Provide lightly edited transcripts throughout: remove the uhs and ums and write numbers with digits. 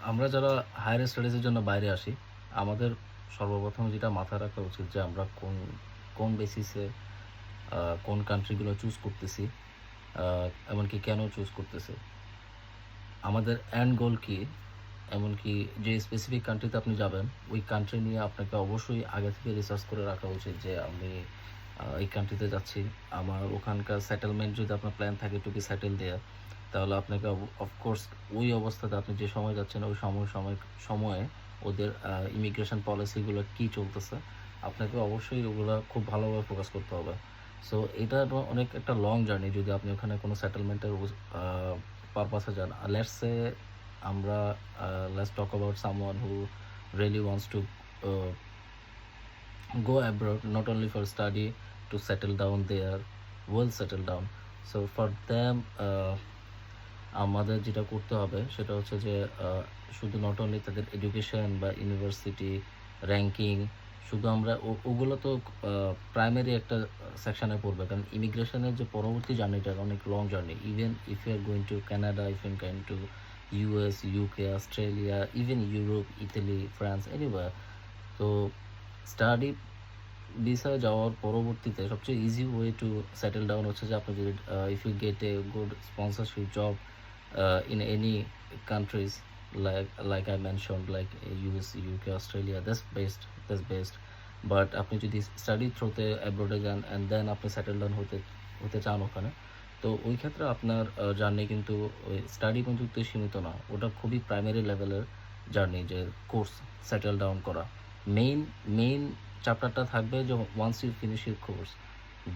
আমরা যারা হায়ার স্টাডিজের জন্য বাইরে আসি, আমাদের সর্বপ্রথম যেটা মাথায় রাখা উচিত যে আমরা কোন বেসিসে আ কোন কান্ট্রিগুলো চুজ করতেছি, আ এমনকি কেন চুজ করতেছি। আমাদের এন্ড গোল কি? এমনকি যে স্পেসিফিক কান্ট্রিতে আপনি যাবেন, ওই কান্ট্রি নিয়ে আপনাকে অবশ্যই আগে থেকে রিসার্চ করে রাখা উচিত যে আমি এই কান্ট্রিতে যাচ্ছি। আমার ওখানকার সেটেলমেন্ট যদি আপনার প্ল্যান থাকে টু বি সেটেল দেয়ার, তাহলে আপনাকে অফকোর্স ওই অবস্থাতে আপনি যে সময় যাচ্ছেন ওই সময়ে ওদের ইমিগ্রেশন পলিসিগুলো কি চলতেছে, আপনাকে অবশ্যই ওগুলা খুব ভালোভাবে ফোকাস করতে হবে। সো এটা অনেক একটা লং জার্নি যদি আপনি ওখানে কোনো সেটেলমেন্টের আ পারপাসে যান। লেটস সে আমরা let's talk about someone who really wants to uh, go abroad, not only for study, to settle down there, well settle down. So for them, আমাদের যেটা করতে হবে সেটা হচ্ছে যে শুধু নট অনলি তাদের এডুকেশন বা ইউনিভার্সিটি র্যাঙ্কিং, শুধু আমরা ওগুলো তো প্রাইমারি একটা সেকশনে পড়বে, কারণ ইমিগ্রেশনের যে পরবর্তী জার্নিটা অনেক long journey. Even if you are going to Canada, if you going to US, UK, Australia, even Europe, Italy, France, anywhere. তো স্টাডি ভিসায় যাওয়ার পরবর্তীতে সবচেয়ে easy way to settle down হচ্ছে যে আপনি যদি if you get a good sponsorship job in any countries, like I mentioned, like US, UK, Australia, that's best. But আপনি যদি স্টাডি থ্রুতে অ্যাব্রোডে যান অ্যান্ড দেন আপনি সেটেল ডাউন হতে চান ওখানে, তো ওই ক্ষেত্রে আপনার জার্নি কিন্তু ওই স্টাডি পর্যন্ত সীমিত না। ওটা খুবই প্রাইমারি লেভেলের জার্নি, যে কোর্স সেটেল ডাউন করা। মেইন চ্যাপ্টারটা থাকবে যে once you finish your course,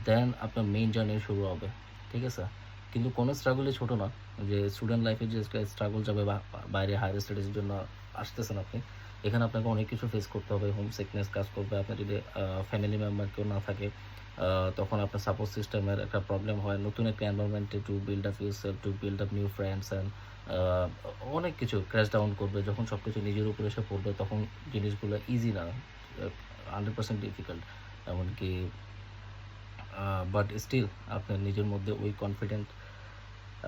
then আপনার মেইন জার্নি শুরু হবে। ঠিক আছে? কিন্তু কোনো স্ট্রাগলই ছোট না। যে স্টুডেন্ট লাইফে যে স্ট্রাগল যাবে বা বাইরে হায়ার স্টাডিজের জন্য আসতেছেন আপনি, এখানে আপনাকে অনেক কিছু ফেস করতে হবে। হোম সিকনেস কাজ করবে। আপনার যদি ফ্যামিলি মেম্বার কেউ না থাকে, তখন আপনার সাপোর্ট সিস্টেমের একটা প্রবলেম হয়। নতুন একটা এনভায়রনমেন্টে to build up yourself, to build up new friends and অনেক কিছু ক্র্যাশ ডাউন করবে। যখন সবকিছু নিজের উপরে এসে পড়বে তখন জিনিসগুলো ইজি না, 100% ডিফিকাল্ট। এমনকি বাট স্টিল আপনার নিজের মধ্যে ওই কনফিডেন্ট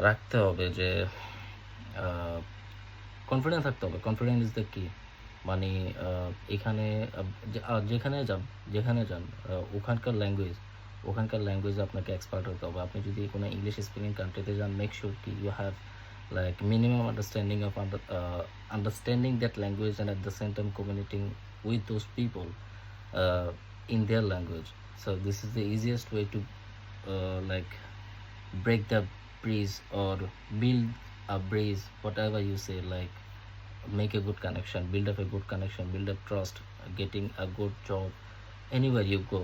রাখতে হবে যে কনফিডেন্ট থাকতে হবে। কনফিডেন্ট ইজ দ্য কি। মানে এখানে যেখানে যান ওখানকার ল্যাঙ্গুয়েজ আপনাকে এক্সপার্ট হতে হবে। আপনি যদি কোনো ইংলিশ স্পিকিং কান্ট্রিতে যান, মেক শিওর কি you have like minimum understanding that language and at the same time communicating with those people in their language. So this is the easiest way to like break the breeze or build a breeze, whatever you say, like make a good connection, build up a good connection, build up trust, getting a good job anywhere you go.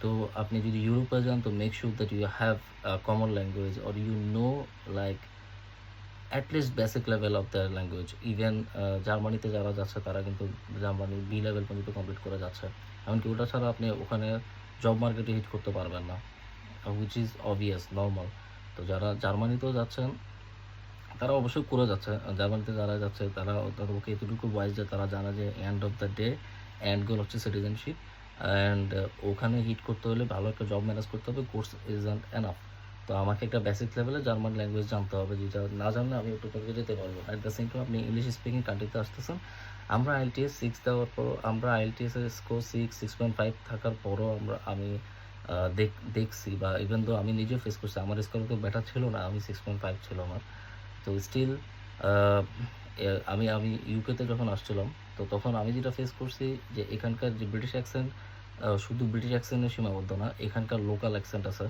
তো আপনি যদি ইউরোপে যান, তো make sure that you have common language or you know like at least basic level of the language. Even জার্মানিতে যারা যাচ্ছে তারা কিন্তু জার্মানি বি লেভেল পর্যন্ত কমপ্লিট করে যাচ্ছে। এমনকি ওটা ছাড়া আপনি ওখানে জব মার্কেটে হিট করতে পারবেন না, হুইচ ইজ অবভিয়াস নর্মাল। তো যারা জার্মানিতেও যাচ্ছেন তারা অবশ্যই করে যাচ্ছে। জার্মানিতে যারা যাচ্ছে তারা তাদেরকে এতটুকু বয়স যে তারা জানে যে end of the day end goal হচ্ছে সিটিজেনশিপ। অ্যান্ড ওখানে হিট করতে হলে ভালো একটা জব ম্যানেজ করতে হবে। Course isn't enough. তো আমাকে একটা বেসিক লেভেলে জার্মান ল্যাঙ্গুয়েজ জানতে হবে, যেটা না জানলে আমি একটু করে যেতে পারবো। অ্যাট দ্য সেম টাইম আপনি ইংলিশ স্পিকিং কান্ট্রিতে আসতেছেন, আমরা আইএলটিএস 6 দেওয়ার পর, আমরা আইএলটিএস এর স্কোর 6.5 থাকার পরও আমি দেখছি, বা ইভেন দো আমি নিজেও ফেস করছি, আমার স্কোর তো বেটার ছিল না, আমি 6.5 ছিল আমার। তো স্টিল আমি আমি ইউকেতে যখন আসছিলাম, তো তখন আমি যেটা ফেস করছি যে এখানকার যে ব্রিটিশ অ্যাকসেন্ট, শুধু ব্রিটিশ অ্যাকসেন্টে সীমাবদ্ধ না, এখানকার লোকাল অ্যাকসেন্ট আছে।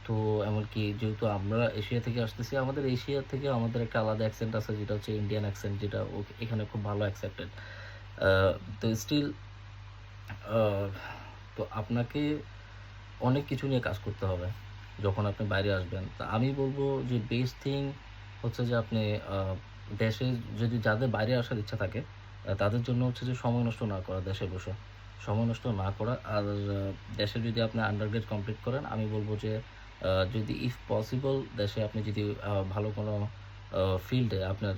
তো এমনকি যেহেতু আমরা এশিয়া থেকে আসতেছি, আমাদের এশিয়া থেকে আমাদের একটা আলাদা অ্যাকসেন্ট আছে, যেটা হচ্ছে ইন্ডিয়ান অ্যাকসেন্ট, যেটা এখানে খুব ভালো অ্যাকসেপ্টেড। তো স্টিল তো আপনাকে অনেক কিছু নিয়ে কাজ করতে হবে যখন আপনি বাইরে আসবেন। তা আমি বলবো যে বেস্ট থিং হচ্ছে যে আপনি দেশে যদি যাদের বাইরে আসার ইচ্ছা থাকে, তাদের জন্য হচ্ছে যে সময় নষ্ট না করা, দেশে বসে সময় নষ্ট না করা। আর দেশে যদি আপনি আন্ডারগ্রেড কমপ্লিট করেন, আমি বলবো যে যদি ইফ পসিবল দেশে আপনি যদি ভালো কোনো ফিল্ডে আপনার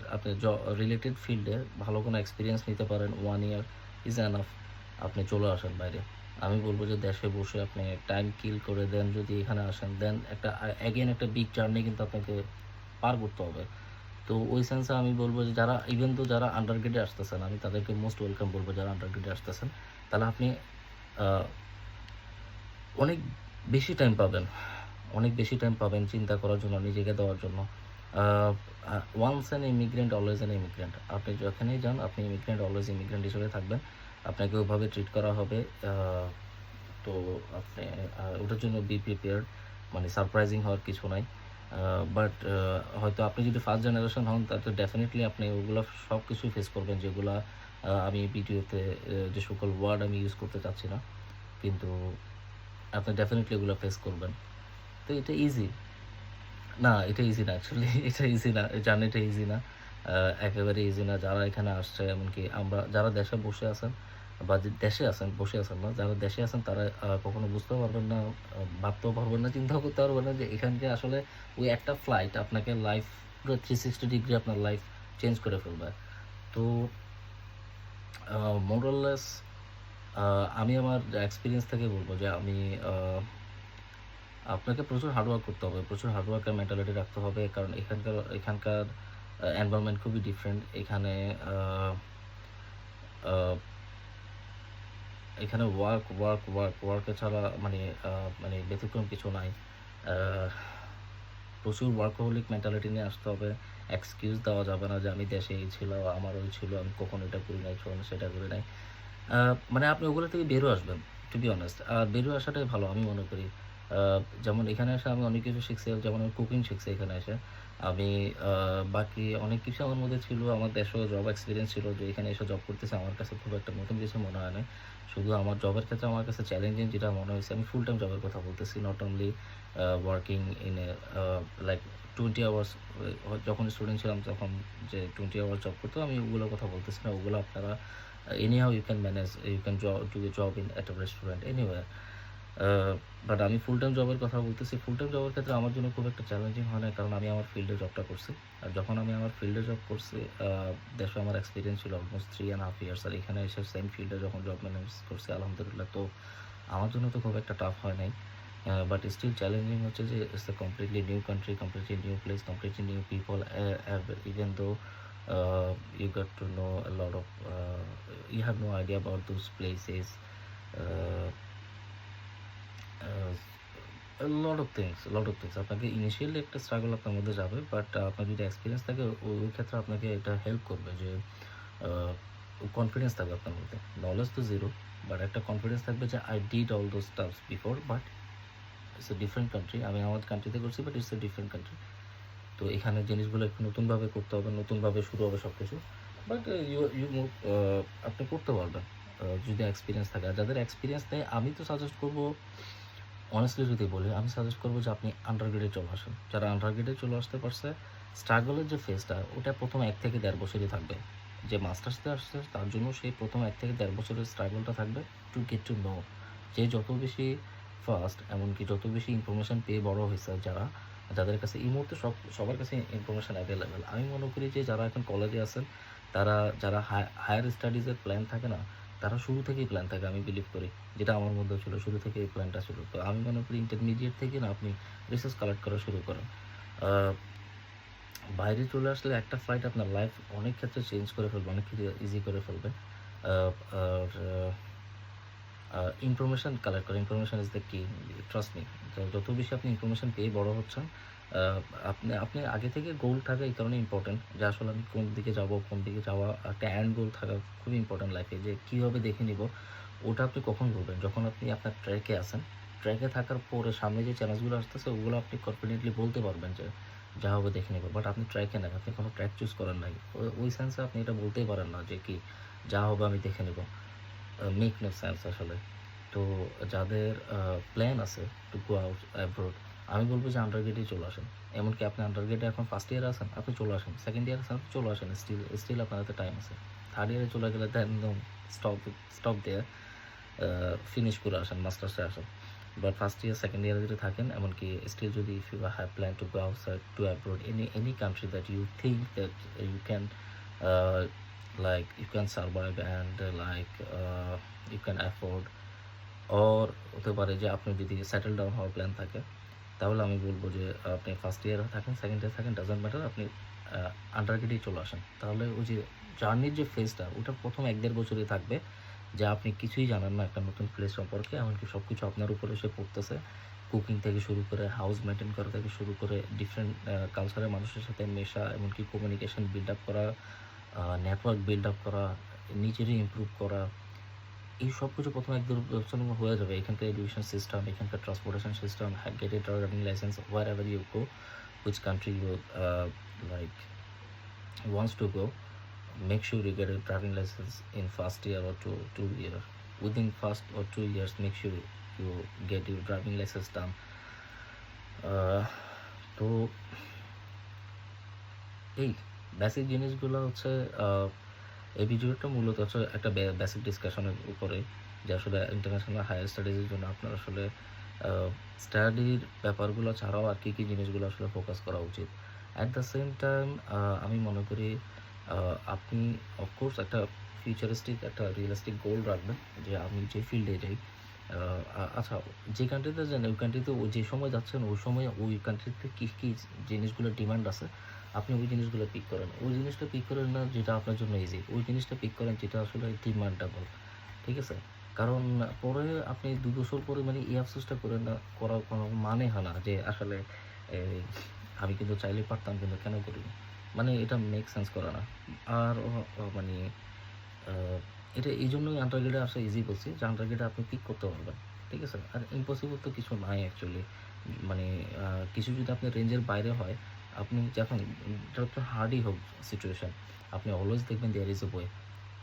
রিলেটেড ফিল্ডে ভালো কোনো এক্সপিরিয়েন্স নিতে পারেন, 1 ইয়ার ইজ এনাফ, আপনি চলে আসেন বাইরে। আমি বলবো যে দেশে বসে আপনি টাইম কিল করে দেন যদি এখানে আসেন, দেন একটা বিগ জার্নি কিন্তু আপনাকে পার করতে হবে। তো তো ওই সেন্সে আমি বলব যে যারা ইভেন তো যারা আন্ডার গ্রেডে আসতেছেন, আমি তাদেরকে মোস্ট ওয়েলকাম বলব। যারা আন্ডার গ্রেডে আসতেছেন, তাহলে আপনি আহ, অনেক বেশি টাইম পাবেন, অনেক বেশি টাইম পাবেন চিন্তা করার জন্য, নিজেকে দেওয়ার জন্য। Once an immigrant always an immigrant. আপনি যেখানেই যান, আপনি ইমিগ্রেন্ট অলওয়েজ ইমিগ্রেন্ট হিসেবে থাকবেন। আপনাকে ওইভাবে ট্রিট করা হবে। তো আপনি ওটার জন্য বি প্রিপেয়ার্ড, মানে সারপ্রাইজিং হওয়ার কিছু নাই। বাট হয়তো আপনি যদি ফার্স্ট জেনারেশন হন, তাতে ডেফিনেটলি আপনি ওগুলো সব কিছুই ফেস করবেন, যেগুলো আমি ভিডিওতে যে সকল ওয়ার্ড আমি ইউজ করতে চাচ্ছি না, কিন্তু আপনি ডেফিনেটলি এগুলো ফেস করবেন। তো এটা ইজি না, এটা ইজি না অ্যাকচুয়ালি। এটা ইজি না, জার্নিটা ইজি না, একেবারে ইজি না। যারা এখানে আসছে, এমনকি আমরা যারা দেশে বসে আছেন, বা যে দেশে আছেন, বসে আছেন না, যারা দেশে আছেন, তারা কখনো বুঝতেও পারবেন না, ভাবতেও পারবেন না, চিন্তাও করতে পারবেন না যে এখানকে আসলে ওই একটা ফ্লাইট আপনাকে লাইফ পুরো 360 ডিগ্রি আপনার লাইফ চেঞ্জ করে ফেলবে। তো মোরাললেস আমি আমার এক্সপিরিয়েন্স থেকে বলবো যে আমি আপনাকে প্রচুর হার্ডওয়ার্ক করতে হবে, প্রচুর হার্ডওয়ার্কের মেন্টালিটি রাখতে হবে, কারণ এখানকার এনভায়রনমেন্ট খুবই ডিফারেন্ট। আহ, এখানে ওয়ার্ক ওয়ার্ক ওয়ার্ক ওয়ার্ক ছাড়া মানে মানে ব্যতিক্রম কিছু নাই। আহ, প্রচুর ওয়ার্কহোলিক মেন্টালিটি নিয়ে আসতে হবে। এক্সকিউজ দেওয়া যাবে না যে আমি দেশে এই ছিল, আমার ওই ছিল, আমি কখনো এটা করি নাই, কখনো সেটা করি নাই। মানে আপনি ওগুলো থেকে বেরো আসবেন, টু বি অনেস্ট। আর বেরো আসাটাই ভালো আমি মনে করি। যেমন এখানে এসে আমি অনেক কিছু শিখছি, যেমন আমি কুকিং শিখছি এখানে এসে। আমি বাকি অনেক কিছু আমার মধ্যে ছিল, আমার দেশেও জব এক্সপিরিয়েন্স ছিল, যে এখানে এসে জব করতেছে আমার কাছে খুব একটা নতুন কিছু মনে হয় না। শুধু আমার জবের ক্ষেত্রে আমার কাছে চ্যালেঞ্জিং যেটা মনে হয়েছে, আমি ফুল টাইম জবের কথা বলতেছি, not only working in a like 20 hours. যখন স্টুডেন্ট ছিলাম তখন যে 20 আওয়ার জব করতো, আমি ওগুলোর কথা বলতেছি না। ওগুলো আপনারা anyhow you can manage, you can do a job in at a restaurant anywhere. But আমি ফুল টাইম জবের কথা বলতেছি। ফুল টাইম জবের ক্ষেত্রে আমার জন্য খুব একটা চ্যালেঞ্জিং হয় না, কারণ আমি আমার ফিল্ডে জবটা করছি। আর যখন আমি আমার ফিল্ডে জব করছি, দেশে আমার এক্সপিরিয়েন্স ছিল অলমোস্ট 3.5 ইয়ার্স। আর এখানে এসে সেম ফিল্ডে যখন জব ম্যানেজ করছি, আলহামদুলিল্লাহ, তো আমার জন্য তো খুব একটা টাফ হয় নাই। বাট স্টিল চ্যালেঞ্জিং হচ্ছে যে it's a completely new country, completely new place, completely new people. Even though you got to know a lot of you have no idea about those places, uh, uh, a lot of things আপনাকে initially একটা struggle আপনার মধ্যে যাবে, but আপনার যদি experience থাকে ওই ক্ষেত্রে আপনাকে এটা হেল্প করবে যে কনফিডেন্স থাকবে আপনার মধ্যে। নলেজ তো জিরো, বাট একটা কনফিডেন্স থাকবে যে I did all those stuffs before, but it's a different country. আমি আমার কান্ট্রিতে করছি, but it's a different country. তো এখানে জিনিসগুলো একটু নতুনভাবে করতে হবে, নতুনভাবে শুরু হবে সব কিছু। বাট ইউ ইউ মুভ, আপনি করতে পারবেন যদি এক্সপিরিয়েন্স থাকে। আর যাদের এক্সপিরিয়েন্স নেই, আমি তো সাজেস্ট করবো, অনেস্টলি যদি বলি, আমি সাজেস্ট করবো যে আপনি আন্ডার গ্রেডে চলে আসেন। যারা আন্ডার গ্রেডে চলে আসতে পারছে, স্ট্রাগলের যে ফেজটা, ওটা প্রথম 1 থেকে 1.5 বছরই থাকবে। যে মাস্টার্সতে আসছে তার জন্য সেই প্রথম 1 থেকে 1.5 বছরের স্ট্রাগলটা থাকবে, টু গেট টু নো। যে যত বেশি ফার্স্ট, এমনকি যত বেশি ইনফরমেশান পেয়ে বড় হয়েছে, যাদের কাছে এই মুহূর্তে সবার কাছে ইনফরমেশান অ্যাভেলেবেল। আমি মনে করি যে যারা এখন কলেজে আছেন, যারা হায়ার স্টাডিজের প্ল্যান থাকে না, তারা শুরু থেকেই প্ল্যান থাকে, আমি বিলিভ করি। যেটা আমার মধ্যে ছিল, শুরু থেকে এই প্ল্যানটা ছিল। তো আমি মনে করি ইন্টারমিডিয়েট থেকে না আপনি রিসার্চ কালেক্ট করা শুরু করেন। বাইরে চলে আসলে একটা ফ্লাইট আপনার লাইফ অনেক ক্ষেত্রে চেঞ্জ করে ফেলবে, অনেক কিছু ইজি করে ফেলবে। আর ইনফরমেশান কালেক্ট করা, ইনফরমেশান ইজ দ্য কি, ট্রাস্ট মি। যত বেশি আপনি ইনফরমেশান পেয়ে বড় হচ্ছেন, আপনি আগে থেকে গোল থাকা এই কারণে ইম্পর্টেন্ট যে আসলে আমি কোন দিকে যাওয়া, একটা অ্যান্ড গোল থাকা খুবই ইম্পর্টেন্ট লাইফে। যে কীভাবে দেখে নিব, ওটা আপনি কখন করবেন, যখন আপনি আপনার ট্র্যাকে আসেন। ট্র্যাকে থাকার পরে সামনে যে চ্যালেঞ্জগুলো আসতেছে, ওগুলো আপনি কনফিডেন্টলি বলতে পারবেন যে যা হবে দেখে নেব। বাট আপনি ট্র্যাকে নেন, আপনি কোনো ট্র্যাক চুজ করেন নাই, ওই সেন্সে আপনি এটা বলতেই পারেন না যে কি যা হবে আমি দেখে নেব। মেক নো সেন্স আসলে। তো যাদের প্ল্যান আছে টু গো আউট অ্যাব্রোড, আমি বলবো যে আন্ডার গ্রেডেই চলে আসেন। এমনকি আপনি আন্ডার গ্রেডে এখন ফার্স্ট ইয়ারে আছেন, আপনি চলে আসেন। সেকেন্ড ইয়ারে আছেন, চলে আসেন। স্টিল আপনার হাতে টাইম আছে। থার্ড ইয়ারে চলে গেলে দেন স্টপ স্টপ দেয়ার, ফিনিশ করে আসেন, মাস্টার্সে আসেন। বাট ফার্স্ট ইয়ার সেকেন্ড ইয়ারে যদি থাকেন, এমনকি স্টিল যদি if you have plan to go outside to abroad, any country that you think that you can like you can survive and you can afford, or হতে পারে যে আপনি যদি সেটেল ডাউন হওয়ার প্ল্যান থাকে, তাহলে আমি বলবো যে আপনি ফার্স্ট ইয়ারে থাকেন, সেকেন্ড ইয়ারে থাকেন, ডাজন্ট ম্যাটার, আপনি আন্ডারগ্রেডেই চলে আসেন, তাহলে ওই যে জার্নির যে ফেজটা ওটা প্রথম 1-1.5 বছরই থাকবে, যে আপনি কিছুই জানেন না একটা নতুন প্লেস সম্পর্কে, এমনকি সব কিছু আপনার উপরে এসে পড়তেছে। কুকিং থেকে শুরু করে, হাউস মেইনটেইন করা থেকে শুরু করে, ডিফারেন্ট কালচারের মানুষের সাথে মেশা, এমনকি কমিউনিকেশন বিল্ড আপ করা, নেটওয়ার্ক বিল্ড আপ করা, নিজেরই ইমপ্রুভ করা, এই সব কিছু প্রথম 1-2 বছর হয়ে যাবে। এখানকার এডুকেশন সিস্টেম, এখানকার transportation system, get a driving licence wherever you go, which country you like wants to go, make sure you get a driving license in first year or 2 year. Within first or 2 years, make sure you get your driving license done. তো এই basic জিনিসগুলো হচ্ছে এই ভিডিওটা মূলত হচ্ছে একটা basic ডিসকাশনের উপরে, যে আসলে ইন্টারন্যাশনাল হায়ার স্টাডিজের জন্য আপনার আসলে স্টাডির ব্যাপারগুলো ছাড়াও আর কী কী জিনিসগুলো আসলে ফোকাস করা উচিত। অ্যাট দ্য সেম টাইম আমি মনে করি আপনি অফকোর্স একটা ফিউচারিস্টিক একটা রিয়েলিস্টিক গোল রাখবেন, যে আমি যে ফিল্ডে যাই, আচ্ছা যে কান্ট্রিতে যান ওই কান্ট্রিতে ওই যে সময় যাচ্ছেন ওই সময় ওই কান্ট্রিতে কী কী জিনিসগুলোর ডিমান্ড আছে, আপনি ওই জিনিসগুলো পিক করেন। ওই জিনিসটা পিক করেন না যেটা আপনার জন্য ইজি, ওই জিনিসটা পিক করেন যেটা আসলে ডিমান্ডেবল, ঠিক আছে? কারণ পরে আপনি 2 বছর পরে মানে এই আফসোসটা করেন না, করার কোনো মানে হয় না যে আসলে এই আমি কিন্তু চাইলেই পারতাম কিন্তু কেন করিনি? মানে এটা মেক সেন্স করে না। আর মানে আ এটা এইজন্যই আন্ডারগ্রেডে আসা ইজি বলছি, যে আন্ডারগ্রেডে আপনি পিক করতে পারবেন, ঠিক আছে? আর ইম্পসিবল তো কিছু নাই অ্যাকচুয়ালি। মানে কিছু যদি আপনার রেঞ্জের বাইরে হয়, আপনি যখন যত হার্ডই হোক সিচুয়েশন, আপনি অলওয়েজ দেখবেন দেয়ার ইজ এ ওয়ে।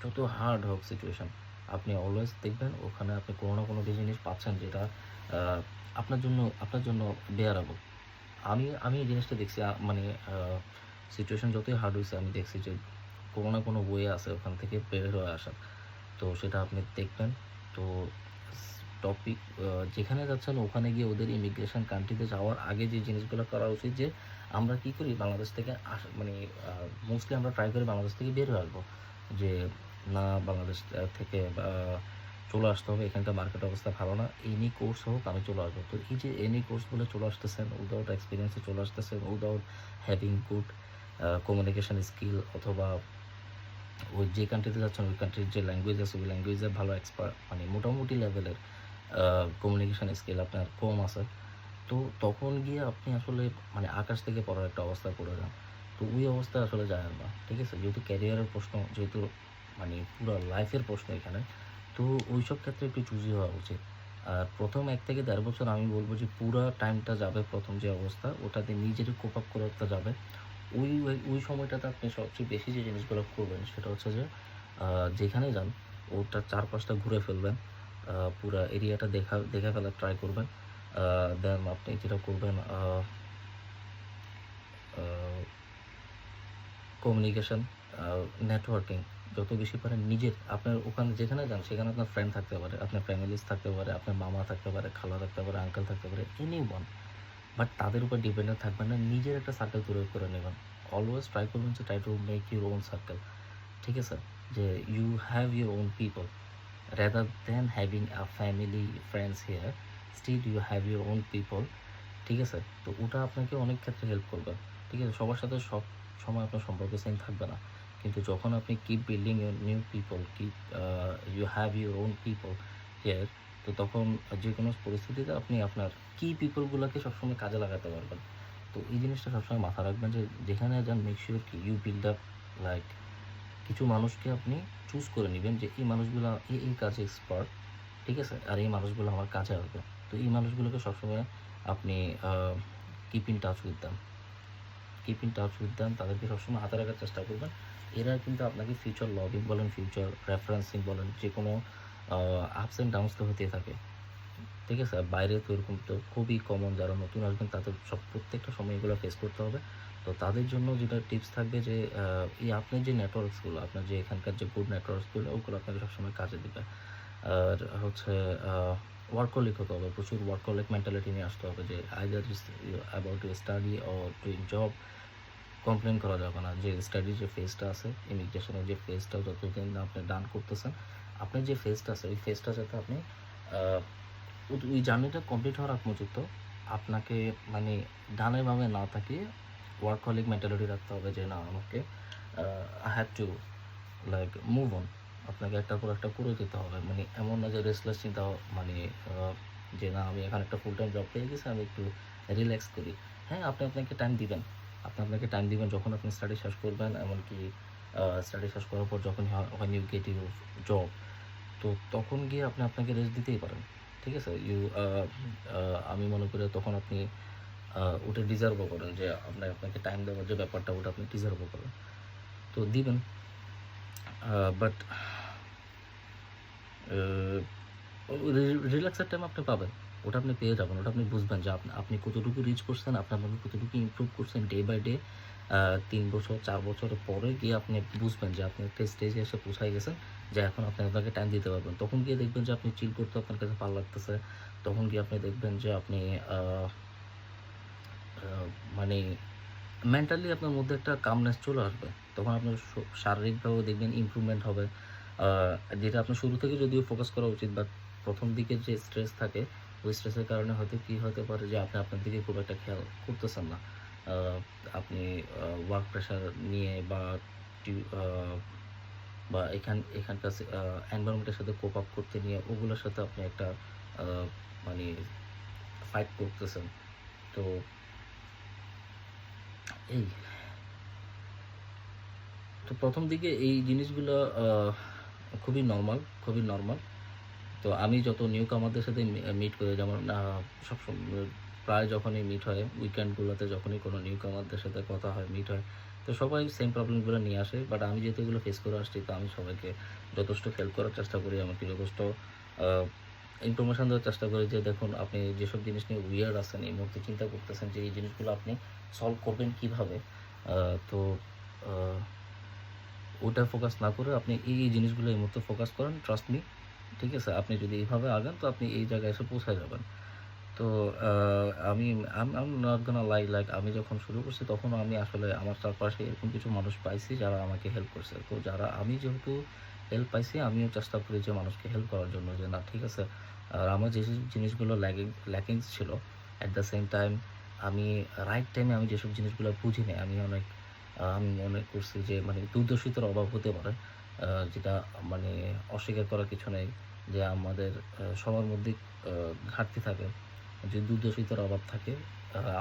যত হার্ড হোক সিচুয়েশন, আপনি অলওয়েজ দেখবেন ওখানে আপনি কোনো না কোনো জিনিস পাচ্ছেন যেটা আ আপনার জন্য বেয়ারেবল। আমি এই জিনিসটা দেখছি, মানে সিচুয়েশন যতই হার্ড হইছে আমি দেখছি যে কোনো না কোনো ওয়ে আছে ওখান থেকে বের হয়ে আসার। তো সেটা আপনি দেখবেন। তো টপিক যেখানে যাচ্ছেন ওখানে গিয়ে ওদের ইমিগ্রেশন কান্ট্রিতে যাওয়ার আগে যে জিনিসগুলো করা উচিত, যে আমরা কী করি বাংলাদেশ থেকে মানে মোস্টলি আমরা ট্রাই করি বাংলাদেশ থেকে বের হয়ে আসবো। যে না বাংলাদেশ থেকে চলে আসতে হবে, এখানকার মার্কেট অবস্থা ভালো না, এনি কোর্স হোক আমি চলে আসবো। তো এই যে এনি কোর্স বলে চলে আসতেছেন, উইদাউট এক্সপিরিয়েন্সে চলে আসতেছেন, without having good communication skill, অথবা ওই যে কান্ট্রিতে যাচ্ছেন ওই কান্ট্রির যে ল্যাঙ্গুয়েজ আছে ওই ল্যাঙ্গুয়েজের ভালো এক্সপার্ট, মানে মোটামুটি লেভেলের কমিউনিকেশন স্কিল আপনার কম আছে। তো তখন গিয়ে আপনি আসলে মানে আকাশ থেকে পড়ার একটা অবস্থায় পড়ে যান। তো ওই অবস্থায় আসলে যায় না, ঠিক আছে? যেহেতু ক্যারিয়ারের প্রশ্ন, যেহেতু মানে পুরো লাইফের প্রশ্ন এখানে, তো ওইসব ক্ষেত্রে একটু চুজি হওয়া উচিত। আর প্রথম 1 থেকে 1.5 বছর আমি বলব যে পুরা টাইমটা যাবে, প্রথম যে অবস্থা ওটাতে নিজেরই কোপ আপ করতে যাবে। ওই সময়টাতে আপনি সবচেয়ে বেশি যে জিনিসগুলো করবেন সেটা হচ্ছে যে যেখানে যান ওটার চারপাশটা ঘুরে ফেলবেন। পুরা এরিয়াটা দেখে ফেলার ট্রাই করবেন। দেন আপনি যেটা করবেন আ কমিউনিকেশন, নেটওয়ার্কিং যত বেশি পারেন নিজের, আপনার ওখানে যেখানে যান সেখানে আপনার ফ্রেন্ড থাকতে পারে, আপনার ফ্যামিলিজ থাকতে পারে, আপনার মামা থাকতে পারে, খালা থাকতে পারে, আঙ্কেল থাকতে পারে, এনিওয়ান। বাট তাদের উপর ডিপেন্ডেন্ট থাকবেন না, নিজের একটা সার্কেল তৈরি করে নেবেন। অলওয়েজ ট্রাই করবেন যে try to make your own circle, ঠিক আছে? যে you have your own people rather than having a family friends here, still you have your own people, ঠিক আছে? তো ওটা আপনাকে অনেক ক্ষেত্রে হেল্প করবে, ঠিক আছে? সবার সাথে সব সময় আপনার সম্পর্ক সেম থাকবে না, কিন্তু যখন আপনি keep building your new people, keep you have your own people here, তো তখন যে কোনো পরিস্থিতিতে আপনি আপনার কি পিপলগুলোকে সবসময় কাজে লাগাতে পারবেন। তো এই জিনিসটা সবসময় মাথায় রাখবেন যে যেখানে যান মেক শিওর কি ইউ বিল্ড আপ, লাইক কিছু মানুষকে আপনি চুজ করে নিবেন যে এই মানুষগুলা এই কাজে এক্সপার্ট, ঠিক আছে? আর এই মানুষগুলো আমার কাজে আসবে। তো এই মানুষগুলোকে সবসময় আপনি keep in touch with them, তাদেরকে সবসময় হাতে রাখার চেষ্টা করবেন। এরা কিন্তু আপনাকে ফিউচার লবিং বলেন, ফিউচার রেফারেন্সিং বলেন, যেকোনো আপস অ্যান্ড ডাউনস তো হতেই থাকে, ঠিক আছে? আর বাইরে তো এরকম তো খুবই কমন, যারা নতুন আসবেন তাদের প্রত্যেকটা সময় এগুলো ফেস করতে হবে। তো তাদের জন্য যেটা টিপস থাকবে যে এই আপনার যে নেটওয়ার্কসগুলো, আপনার যে এখানকার যে গুড নেটওয়ার্কসগুলো ওগুলো আপনাকে সবসময় কাজে দিবে। আর হচ্ছে ওয়ার্কহলিক হতে হবে, প্রচুর ওয়ার্কহলিক মেন্টালিটি নিয়ে আসতে হবে, যে either is about you study or doing job. Complain করা যাবে না যে স্টাডির যে ফেজটা আছে, ইমিগ্রেশনের যে ফেজটা যতদিন না আপনি ডান করতেছেন, আপনার যে ফেজটা আছে ওই ফেজটা যাতে আপনি আহ, ওই জার্নিটা কমপ্লিট হওয়ার আগ পর্যন্ত আপনাকে মানে ডানে বামে না তাকিয়ে ওয়ার্কহলিক মেন্টালিটি রাখতে হবে যে না আমাকে I have to like move on, আপনাকে একটার পর একটা করে যেতে হবে। মানে এমন না যে রেস্টলেস চিন্তা, মানে যে না আমি এখন একটা ফুল টাইম জব পেয়ে গেছি, আমি একটু রিল্যাক্স করি। হ্যাঁ, আপনি আপনাকে টাইম দিবেন, আপনাকে টাইম দিবেন যখন আপনি স্টাডি শেষ করবেন, এমনকি স্টাডি শেষ করার পর যখন হয় ইউ গেট ইউর জব, তো তখন গিয়ে আপনি আপনাকে রেস্ট দিতেই পারেন। ঠিক আছে, আমি মনে করি তখন আপনি ওটা ডিজার্ভও করেন, যে আপনাকে টাইম দেওয়ার যে ব্যাপারটা ওটা আপনি ডিজার্ভও করেন, তো দিবেন। বাট রিল্যাক্সের টাইম আপনি পাবেন, ওটা আপনি পেয়ে যাবেন, ওটা আপনি বুঝবেন যে আপনি কতটুকু রিচ করছেন, আপনার মধ্যে কতটুকু ইমপ্রুভ করছেন ডে বাই ডে। 3 বছর 4 বছরের পরে গিয়ে আপনি বুঝবেন যে আপনি একটা স্টেজে এসে পৌঁছায় গেছেন, যে এখন আপনি আপনাকে টাইম দিতে পারবেন। তখন গিয়ে দেখবেন যে আপনি চিল করতে আপনার কাছে ভালো লাগতেছে। তখন গিয়ে আপনি দেখবেন যে আপনি মানে মেন্টালি আপনার মধ্যে একটা কামনেস চলে আসবে। তখন আপনার শারীরিকভাবেও দেখবেন ইমপ্রুভমেন্ট হবে। যেটা আপনার শুরু থেকে যদিও ফোকাস করা উচিত, বাট প্রথম দিকে যে স্ট্রেস থাকে, ওই স্ট্রেসের কারণে হয়তো কি হতে পারে যে আপনি আপনার দিকে খুব একটা খেয়াল করতেছেন না। আ আপনি ওয়ার্ক প্রেশার নিয়ে বা টিউ আ বা এখানকার এনভায়রনমেন্টের সাথে কোপ আপ করতে নিয়ে ওগুলোর সাথে আপনি একটা আ মানে ফাইট করতেছেন। তো এই তো ১ম দিকে এই জিনিসগুলো খুবই নরমাল, খুবই নরমাল। তো আমি যত নিউ কামারদের সাথে মিট করি, যেমন প্রায় যখনই মিট হয়, উইকেন্ডগুলোতে যখনই কোনো নিউ কামারদের সাথে কথা হয়, মিট হয়, তো সবাই সেম প্রবলেমগুলো নিয়ে আসে। বাট আমি যেহেতু এগুলো ফেস করে আসছি, তো আমি সবাইকে যথেষ্ট হেল্প করার চেষ্টা করি, এমনকি যথেষ্ট আ ইনফরমেশন দেওয়ার চেষ্টা করি যে দেখুন আপনি যেসব জিনিস নিয়ে উইয়ার্ড আছেন, এই মুহূর্তে চিন্তা করতেছেন যে এই জিনিসগুলো আপনি সলভ করবেন কিভাবে? আ তো আ ওটা ফোকাস না করে আপনি এই জিনিসগুলো এই মুহূর্তে ফোকাস করেন। ট্রাস্ট মি, ঠিক আছে? আপনি যদি এইভাবে আগান তো আপনি এই জায়গায় এসে পৌঁছায় যাবেন। তো আ আমি I'm not gonna lie, like আমি যখন শুরু করছি তখন আমি আসলে আমার চারপাশে এরকম কিছু মানুষ পাইছি যারা আমাকে হেল্প করছে। তো আমি যেহেতু হেল্প পাইছি, আমিও চেষ্টা করি যে মানুষকে হেল্প করার জন্য, যে না ঠিক আছে। আর আমার যেসব জিনিসগুলো ল্যাকিংস ছিল, এট দ্য সেম টাইম আমি রাইট টাইমে আমি যেসব জিনিসগুলো বুঝি নাই, আমি মনে করছি যে মানে দূরদর্শিতার অভাব হতে পারে। যেটা মানে অস্বীকার করার কিছু নেই যে আমাদের সবার মধ্যেই আ ঘাটতি থাকে। যে দূরদর্শিতার অভাব থাকে।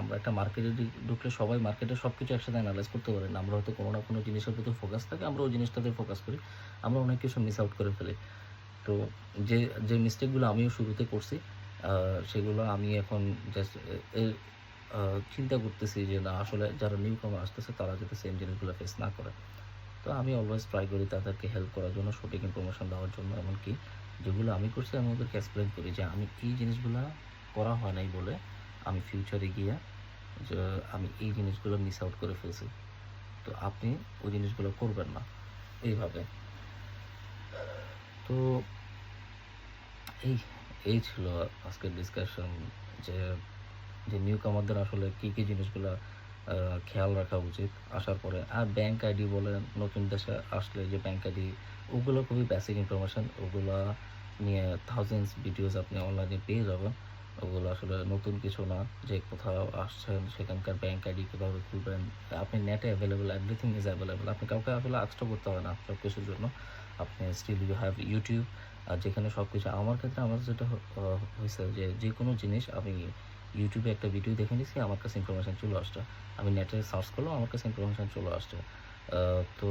আমরা একটা মার্কেটে ঢুকলে সবাই মার্কেটের সবকিছু একসাথে এনালাইজ করতে পারি না। আমরা হয়তো কোনো না কোনো জিনিসের প্রতি ফোকাস থাকে, আমরা ওই জিনিসটাতে ফোকাস করি। আমরা অনেক কিছু মিস আউট করে ফেলি। তো যে, মিস্টেকগুলো আমিও শুরুতে করছি, আ সেগুলো আমি এখন জাস্ট এ এর আ চিন্তা করতেছি যে না আসলে যারা নিউ কামার আসতেছে তারা যাতে সেম জিনিসগুলো ফেস না করে। তো আমি অলওয়েজ ট্রাই করি তাদেরকে হেল্প করার জন্য, সঠিক ইনফরমেশন দেওয়ার জন্য। এমনকি যেগুলো আমি করছি আমি ওদেরকে এক্সপ্লেইন করি যে আমি এই জিনিসগুলা করা হয় নাই বলে আমি ফিউচারে গিয়ে যে আমি এই জিনিসগুলো মিস আউট করে ফেলছি। তো আপনি ওই জিনিসগুলো করবেন না। এইভাবে। তো এই এই ছিল আজকের ডিসকাশন, যে নিউ কামারদের আসলে কি জিনিসগুলা আ খেয়াল রাখা উচিত আসার পরে। আর ব্যাংক আইডি বলেন, নতুন দেশে আসলে যে ব্যাংক আইডি, ওগুলো খুবই বেসিক ইনফরমেশন। ওগুলা নিয়ে থাউজেন্ডস ভিডিওস আপনি অনলাইনে পেয়ে যাবেন। ওগুলো আসলে নতুন কিছু না, যে কোথাও আসছেন সেখানকার ব্যাংক আইডি কিভাবে খুলবেন। আপনি নেটে এভেইলেবল, এভরিথিং ইজ এভেইলেবল। আপনি কাউকে আসলে আস্কও করতে হয় না সবকিছুর জন্য। আপনি স্টিল ইউ হ্যাভ YouTube, যেখানে সবকিছু আমার ক্ষেত্রে আমার যেটা হইছে যে যেকোনো জিনিস আমি YouTube এ একটা ভিডিও দেখে নিছি, আমার কাছে ইনফরমেশন চলে আসছে। আমি নেটে সার্চ করলাম, আমার কাছে ইনফরমেশন চলে আসছে। আ তো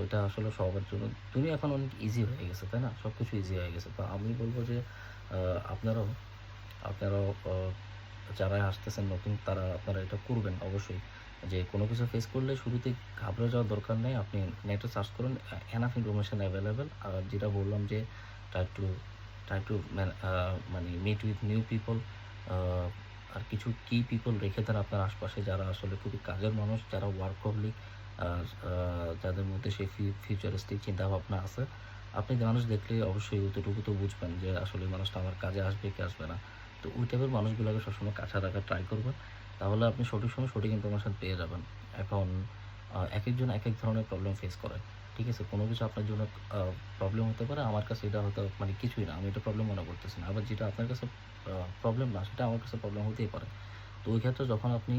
এটা আসলে সবার জন্য, দুনিয়া এখন অনেক ইজি হয়ে গেছে, তাই না? সবকিছু ইজি হয়ে গেছে। তো আমি বলব যে আ আপনারাও আপনারাও যারা আসতেছেন নতুন, আপনারা এটা করবেন অবশ্যই। যে কোনো কিছু ফেস করলে শুরুতে ঘাবড়ে যাওয়ার দরকার নেই। আপনি নেটে সার্চ করুন, এনাফ ইনফরমেশন এভেইলেবল। আর যেটা বললাম যে ট্রাই টু মানে মিট উইথ নিউ পিপল, আ আর কিছু কি পিপল রেখে দেন আপনার আশপাশে যারা আসলে খুবই কাজের মানুষ, যারা ওয়ার্কহোলিক, আর যাদের মধ্যে সেই ফিউচারিস্টিক চিন্তাভাবনা আছে। আপনি মানুষ দেখলে অবশ্যই অতটুকু তো বুঝবেন যে আসলে এই মানুষটা আমার কাজে আসবে কি আসবে না। তো ওই টাইপের মানুষগুলোকে সবসময় কাছে রাখার ট্রাই করবেন। তাহলে আপনি সঠিক সময়ে সঠিক ইনফরমেশন পেয়ে যাবেন। এখন একেকজন একেক ধরনের প্রবলেম ফেস করে। ঠিক আছে? কোনো কিছু আপনার জন্য আ প্রবলেম হতে পারে। আমার কাছে এটা হয়তো মানে কিছুই না। আমি এটা প্রবলেম মনে করতেছি না। আবার যেটা আপনার কাছে প্রবলেম না, সেটা আমার কাছে প্রবলেম হতেই পারে। তো ওই ক্ষেত্রে যখন আপনি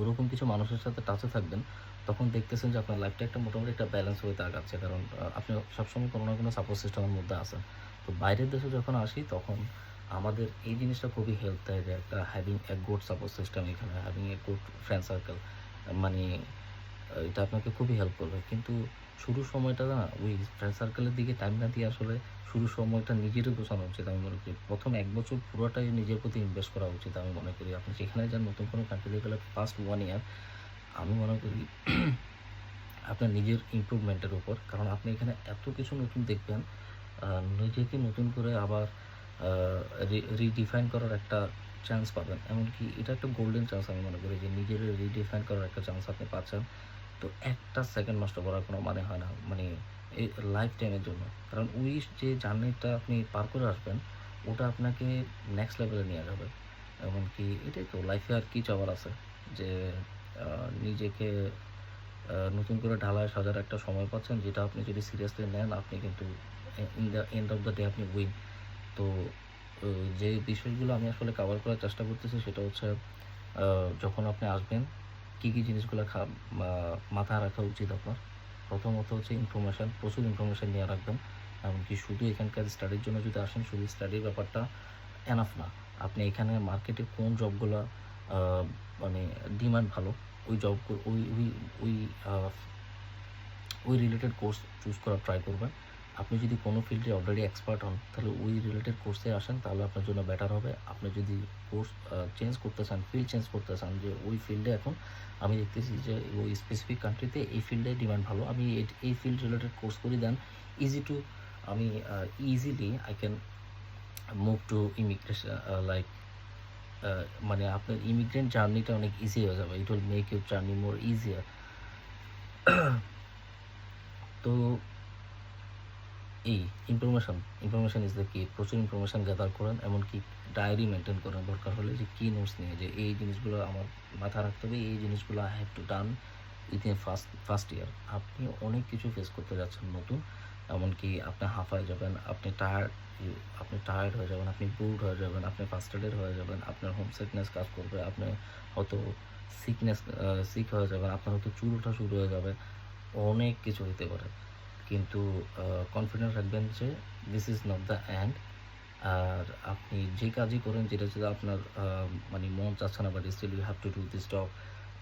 ওরকম কিছু মানুষের সাথে টাচে থাকবেন, তখন দেখতেছেন যে আপনার লাইফটা একটা মোটামুটি একটা ব্যালেন্স হয়ে আগাচ্ছে। কারণ আপনি সবসময় কোনো না কোনো সাপোর্ট সিস্টেমের মধ্যে আছেন। তো বাইরের দেশে যখন আসি তখন আমাদের এই জিনিসটা খুবই হেল্প দেয় যে একটা having a good support system এখানে, having a good friend circle মানে এটা আপনাকে খুবই হেল্প করবে। কিন্তু শুরুর সময়টা না ওই ফ্রেন্ড সার্কেলের দিকে টাইম না দিয়ে আসলে শুরুর সময়টা নিজেরও গোছানো উচিত আমি মনে করি। ১ম ১ বছর পুরোটাই নিজের প্রতি ইনভেস্ট করা উচিত আমি মনে করি। আপনি যেখানে যান নতুন কোনো কান্ট্রিতে গেলে ফার্স্ট 1 ইয়ার আমি মনে করি আপনার নিজের ইমপ্রুভমেন্টের উপর। কারণ আপনি এখানে এত কিছু নতুন দেখবেন, আ নিজেকে নতুন করে আবার আ রিডিফাইন করার একটা চান্স পাবেন। এমনকি এটা একটা গোল্ডেন চান্স আমি মনে করি যে নিজের রিডিফাইন করার একটা চান্স আপনি পাচ্ছেন। তো একটা সেকেন্ড নষ্ট করার কোনো মানে হয় না। মানে এই লাইফ টাইমের জন্য। কারণ ওই যে জার্নিটা আপনি পার করে আসবেন, ওটা আপনাকে নেক্সট লেভেলে নিয়ে যাবে। এমনকি এটাই তো লাইফে আর কি চাওয়ার আছে? যে নিজেকে নতুন করে ঢালায় সাজার একটা সময় পাচ্ছেন, যেটা আপনি যদি সিরিয়াসলি নেন, আপনি কিন্তু in the end of the day আপনি উইন। তো ও যে বিষয়গুলো আমি আসলে কভার করার চেষ্টা করতেছি সেটা হচ্ছে আ যখন আপনি আসবেন, কী জিনিসগুলো মাথায় রাখা উচিত আপনার? প্রথমত হচ্ছে ইনফরমেশন, প্রচুর ইনফরমেশন নিয়ে রাখবেন। এমনকি শুধু এখানকার স্টাডির জন্য যদি আসেন, শুধু স্টাডির ব্যাপারটা এনাফ না। আপনি এখানে মার্কেটে কোন জবগুলা আ মানে ডিমান্ড ভালো, ওই জব ওই ওই ওই আ ওই রিলেটেড কোর্স চুজ করার ট্রাই করবেন। আপনি যদি কোনো ফিল্ডে অলরেডি এক্সপার্ট হন, তাহলে ওই রিলেটেড কোর্সে আসেন, তাহলে আপনার জন্য বেটার হবে। আপনি যদি কোর্স চেঞ্জ করতে চান, ফিল্ড চেঞ্জ করতে চান যে ওই ফিল্ডে এখন আমি দেখতেছি যে ওই স্পেসিফিক কান্ট্রিতে এই ফিল্ডে ডিমান্ড ভালো। আমি এই ফিল্ড রিলেটেড কোর্স করি দেন ইজি টু আমি easily I can move to immigration like মানে আপনার ইমিগ্রেন্ট জার্নিটা অনেক ইজি হয়ে যাবে। It will make your journey more easier. তো এই ইনফরমেশন ইজ দ্য কি। প্রচুর ইনফরমেশন গ্যাদার করেন, এমনকি ডায়েরি মেইনটেইন করেন দরকার হলে যে কি নোটস নিয়ে যে এই জিনিসগুলো আমার মাথায় রাখতে হবে, এই জিনিসগুলো I have to done within first year. আপনি অনেক কিছু ফেস করতে যাচ্ছেন নতুন, এমনকি আপনি হাঁফায় যাবেন, আপনি টায়ার্ড হয়ে যাবেন, আপনি বোরড হয়ে যাবেন, আপনি ফ্রাস্ট্রেটেড হয়ে যাবেন, আপনার হোম সিকনেস কাজ করবে, আপনি হয়তো সিক হয়ে যাবেন, আপনার হয়তো চুল ওঠা শুরু হয়ে যাবে, অনেক কিছু হইতে পারে। কিন্তু কনফিডেন্স রাখবেন যে this is not the end. আর আপনি যে কাজই করেন যেটা যদি আপনার মানে মন চাচ্ছে না, but still you have to do this job.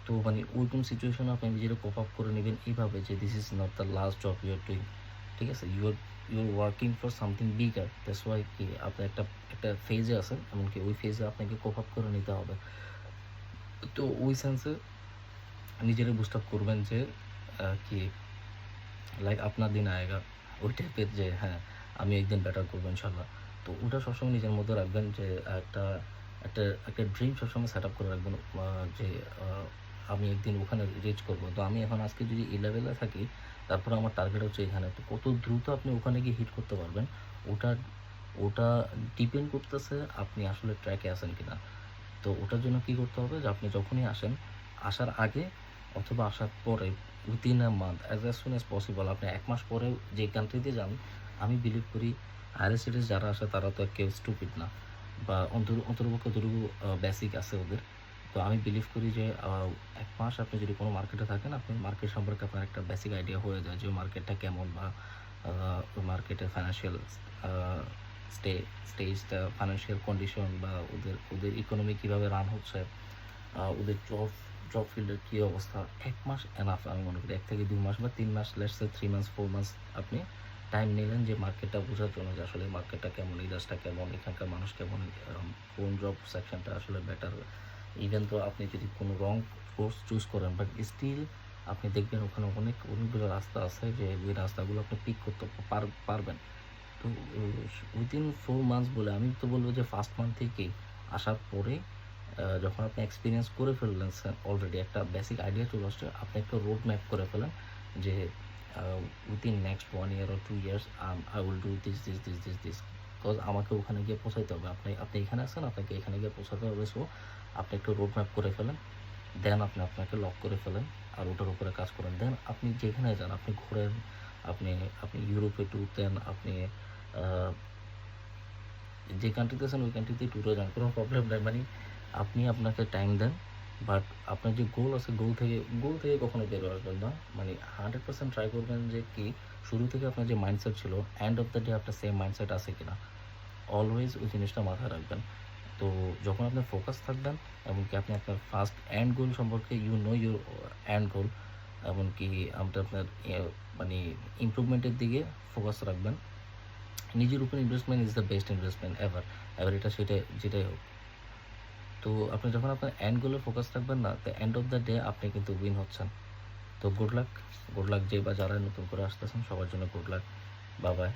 তো মানে ওইরকম সিচুয়েশনে আপনি নিজেরা কোপ আপ করে নেবেন এইভাবে যে this is not the last job you are doing. ঠিক আছে? You are working for something bigger. That's why কি আপনি একটা ফেজে আছেন, এমনকি ওই ফেজে আপনাকে কোপ আপ করে নিতে হবে। তো ওই সেন্সে নিজেরা বুস্ট আপ করবেন যে কি লাইক আপনার দিন আয়েগা, ওই টাইপের যে হ্যাঁ, আমি একদিন বেটার করবো ইনশাল্লাহ। তো ওটা সবসময় নিজের মধ্যে রাখবেন যে একটা একটা একটা ড্রিম সবসময় সেট আপ করে রাখবেন যে আ আমি একদিন ওখানে রিচ করবো। তো আমি এখন আজকে যদি এই লেভেলে থাকি, তারপরে আমার টার্গেট হচ্ছে এখানে। তো কত দ্রুত আপনি ওখানে গিয়ে হিট করতে পারবেন, ওটা ওটা ডিপেন্ড করতেছে আপনি আসলে ট্র্যাকে আছেন কিনা। তো ওটার জন্য কী করতে হবে যে আপনি যখনই আসেন, আসার আগে অথবা আসার পরে within a month as soon as possible আপনি ১ মাস পরেও যে কান্ট্রিতে যান, আমি বিলিভ করি হায়ার স্টাডিজ যারা আসে তারা তো কেউ স্টুপিড না, বা অন্ততপক্ষে যতটুকু বেসিক আছে ওদের। তো আমি বিলিভ করি যে ১ মাস আপনি যদি কোনো মার্কেটে থাকেন, আপনি মার্কেট সম্পর্কে আপনার একটা বেসিক আইডিয়া হয়ে যায় যে ওই মার্কেটটা কেমন, বা ওই মার্কেটের ফাইন্যান্সিয়াল আ স্টে স্টেজটা, ফাইন্যান্সিয়াল কন্ডিশন, বা ওদের ওদের ইকোনমি কীভাবে রান হচ্ছে, ওদের জব ফিল্ডের কী অবস্থা। ১ মাস এনাফ আমি মনে করি। ১ থেকে ২ মাস বা ৩ মাস, লেটস সে 3 মান্থস 4 মান্থস আপনি টাইম নিলেন যে মার্কেটটা বোঝার জন্য যে আসলে মার্কেটটা কেমন, ইন্ডাস্ট্রিটা কেমন, এখানকার মানুষ কেমন, কোন জব সেকশনটা আসলে বেটার। ইভেন তো আপনি যদি কোনো রং কোর্স চুজ করেন, বাট স্টিল আপনি দেখবেন ওখানে অনেকগুলো রাস্তা আছে যে ওই রাস্তাগুলো আপনি পিক করতে পারবেন। তো উইদিন 4 মান্থস বলে আমি তো বলব যে ফার্স্ট মান্থ থেকেই আসার পরে যখন আপনি এক্সপেরিয়েন্স করে ফেললেন অলরেডি একটা বেসিক আইডিয়া চলে আসছে, আপনি একটা রোড ম্যাপ করে ফেলেন যে within next 1 year or 2 years I will do this. Because আমাকে ওখানে গিয়ে পৌঁছাইতে হবে। আপনি আপনি এখানে আছেন, আপনাকে এখানে গিয়ে পৌঁছাতে হবে। সো আপনি একটা রোড ম্যাপ করে ফেলেন। দেন আপনি আপনাকে লক করে ফেলেন আর ওটার উপরে কাজ করেন। দেন আপনি যেখানে যান, আপনি ঘোরেন, আপনি আপনি ইউরোপে ট্যুর দেন, আপনি আ যে কান্ট্রিতে আছেন ওই কান্ট্রিতেই ট্যুরে যান, কোনো প্রবলেম নাই। মানে আপনি আপনাকে টাইম দেন, বাট আপনার যে গোল আছে গোল থেকে কখনো বের হয়ে আসবেন না। মানে 100% ট্রাই করবেন যে কি শুরু থেকে আপনার যে মাইন্ডসেট ছিল, এন্ড অফ দ্য ডে আপনার সেম মাইন্ডসেট আছে কিনা। অলওয়েজ ওই জিনিসটা মাথায় রাখবেন। তো যখন আপনার ফোকাস থাকবেন, এমনকি আপনি আপনার ফার্স্ট এন্ড গোল সম্পর্কে ইউ নো ইউর এন্ড গোল, এমনকি আপনার মানে ইমপ্রুভমেন্টের দিকে ফোকাস রাখবেন। নিজের উপর investment is the best investment ever. এবার এটা যেটাই হোক। তো আপনি যখন আপনার এন্ড গোলে ফোকাস রাখবেন না, তো এন্ড অফ দ্য ডে আপনি কিন্তু উইন হচ্ছেন। তো গুড লাক যে বা যারা নতুন করে আসতেছেন সবার জন্য গুড লাক। Bye bye.